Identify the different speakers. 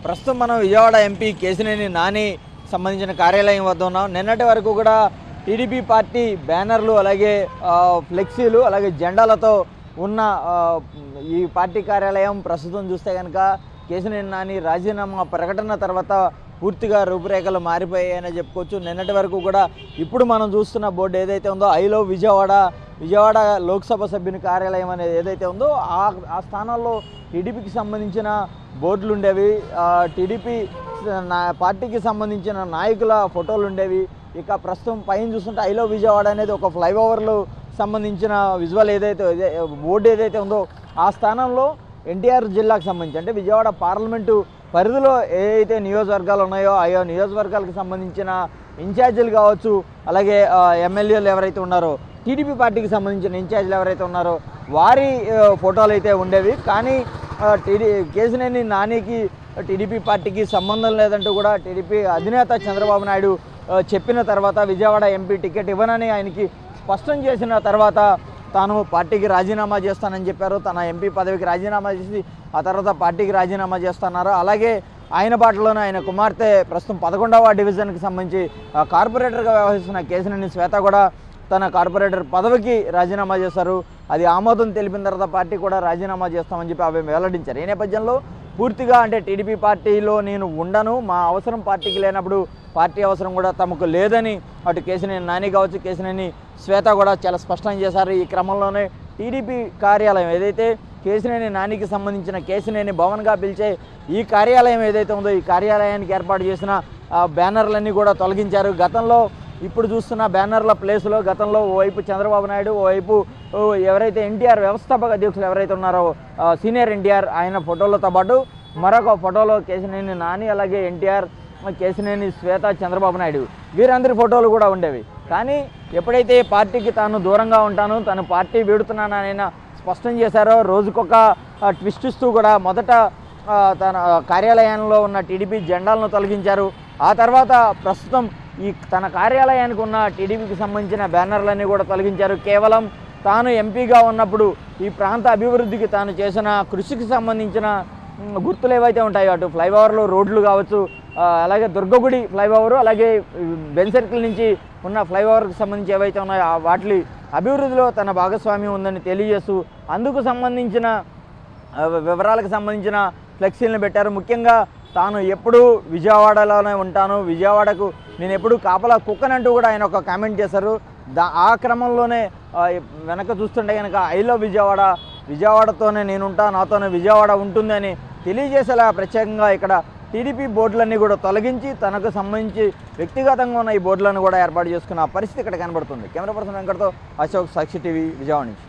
Speaker 1: ప్రస్తుతం మనం విజయవాడ ఎంపీ కేశినేని నాని సంబంధించిన కార్యాలయం వద్ద ఉన్నాం. నిన్నటి వరకు కూడా టీడీపీ పార్టీ బ్యానర్లు అలాగే ఫ్లెక్సీలు అలాగే జెండాలతో ఉన్న ఈ పార్టీ కార్యాలయం ప్రస్తుతం చూస్తే కనుక కేశినేని నాని రాజీనామా ప్రకటన తర్వాత పూర్తిగా రూపురేఖలు మారిపోయాయని చెప్పుకోవచ్చు. నిన్నటి వరకు కూడా ఇప్పుడు మనం చూస్తున్న బోర్డు ఏదైతే ఉందో ఐ లవ్ విజయవాడ లోక్సభ సభ్యుని కార్యాలయం అనేది ఏదైతే ఉందో ఆ స్థానాల్లో టీడీపీకి సంబంధించిన బోర్డులు ఉండేవి, టీడీపీ పార్టీకి సంబంధించిన నాయకుల ఫోటోలు ఉండేవి. ఇక ప్రస్తుతం పైన చూస్తుంటే ఐ లవ్ విజయవాడ అనేది ఒక ఫ్లైఓవర్లో సంబంధించిన విజువల్ ఏదైతే బోర్డు ఏదైతే ఉందో ఆ స్థానంలో ఎన్టీఆర్ జిల్లాకు సంబంధించి అంటే విజయవాడ పార్లమెంటు పరిధిలో ఏదైతే నియోజకవర్గాలు ఉన్నాయో ఆయా నియోజకవర్గాలకు సంబంధించిన ఇన్ఛార్జీలు కావచ్చు, అలాగే ఎమ్మెల్యేలు ఎవరైతే ఉన్నారో టీడీపీ పార్టీకి సంబంధించిన ఇన్ఛార్జీలు ఎవరైతే ఉన్నారో వారి ఫోటోలు అయితే ఉండేవి. కానీ కేశినేని నానికి టీడీపీ పార్టీకి సంబంధం లేదంటూ కూడా టీడీపీ అధినేత చంద్రబాబు నాయుడు చెప్పిన తర్వాత విజయవాడ ఎంపీ టికెట్ ఇవ్వనని ఆయనకి స్పష్టం చేసిన తర్వాత తాను పార్టీకి రాజీనామా చేస్తానని చెప్పారు. తన ఎంపీ పదవికి రాజీనామా చేసి ఆ తర్వాత పార్టీకి రాజీనామా చేస్తున్నారు. అలాగే ఆయన బాటలోనే ఆయన కుమార్తె ప్రస్తుతం 11వ డివిజన్కి సంబంధించి కార్పొరేటర్గా వ్యవహరిస్తున్న కేశినేని శ్వేత కూడా తన కార్పొరేటర్ పదవికి రాజీనామా చేశారు. అది ఆమోదం తెలిపిన తర్వాత పార్టీ కూడా రాజీనామా చేస్తామని చెప్పి అవి వెల్లడించారు. ఈ నేపథ్యంలో పూర్తిగా అంటే టీడీపీ పార్టీలో నేను ఉండను, మా అవసరం పార్టీకి లేనప్పుడు పార్టీ అవసరం కూడా తమకు లేదని అటు కేశినేని నాని కావచ్చు కేశినేని శ్వేత కూడా చాలా స్పష్టం చేశారు. ఈ క్రమంలోనే టీడీపీ కార్యాలయం ఏదైతే కేశినేని నానికి సంబంధించిన కేశినేని భవన్గా పిలిచే ఈ కార్యాలయం ఏదైతే ఉందో ఈ కార్యాలయానికి ఏర్పాటు చేసిన బ్యానర్లన్నీ కూడా తొలగించారు. గతంలో ఇప్పుడు చూస్తున్న బ్యానర్ల ప్లేస్లో గతంలో ఓవైపు చంద్రబాబు నాయుడు, ఓవైపు ఎవరైతే ఎన్టీఆర్ వ్యవస్థాపక అధ్యక్షులు ఎవరైతే ఉన్నారో సీనియర్ ఎన్టీఆర్ ఆయన ఫోటోలతో పాటు మరొక ఫోటోలో కేశినేని నాని అలాగే ఎన్టీఆర్, కేశినేని శ్వేత, చంద్రబాబు నాయుడు వీరందరి ఫోటోలు కూడా ఉండేవి. కానీ ఎప్పుడైతే పార్టీకి తాను దూరంగా ఉంటాను, తను పార్టీ వీడుతున్నానని స్పష్టం చేశారో రోజుకొక ట్విస్ట్ ఇస్తూ కూడా మొదట తన కార్యాలయంలో ఉన్న టీడీపీ జెండాలను తొలగించారు. ఆ తర్వాత ప్రస్తుతం ఈ తన కార్యాలయానికి ఉన్న టీడీపీకి సంబంధించిన బ్యానర్లన్నీ కూడా తొలగించారు. కేవలం తాను ఎంపీగా ఉన్నప్పుడు ఈ ప్రాంత అభివృద్ధికి తాను చేసిన కృషికి సంబంధించిన గుర్తులు ఏవైతే ఉంటాయో అటు ఫ్లైఓవర్లు రోడ్లు కావచ్చు, అలాగే దుర్గగుడి ఫ్లైఓవరు అలాగే బెన్ సర్కిల్ నుంచి ఉన్న ఫ్లైఓవర్కి సంబంధించి ఏవైతే ఉన్నాయో వాటి అభివృద్ధిలో తన భాగస్వామ్యం ఉందని తెలియజేస్తూ అందుకు సంబంధించిన వివరాలకు సంబంధించిన ఫ్లెక్సీలను పెట్టారు. ముఖ్యంగా తాను ఎప్పుడూ విజయవాడలోనే ఉంటాను, విజయవాడకు నేను ఎప్పుడూ కాపలా కుక్కనంటూ కూడా ఆయన ఒక కామెంట్ చేశారు. ఆ క్రమంలోనే వెనక చూస్తుంటే కనుక ఐ లవ్ విజయవాడతోనే నేనుంటా, నాతోనే విజయవాడ ఉంటుంది అని తెలియజేసేలా ప్రత్యేకంగా ఇక్కడ టీడీపీ బోర్డులన్నీ కూడా తొలగించి తనకు సంబంధించి వ్యక్తిగతంగా ఉన్న ఈ బోర్డులను కూడా ఏర్పాటు చేసుకున్న పరిస్థితి ఇక్కడ కనబడుతుంది. కెమెరా పర్సన్ వెంకటతో అశోక్, సాక్షి టీవీ, విజయవాడ నుంచి.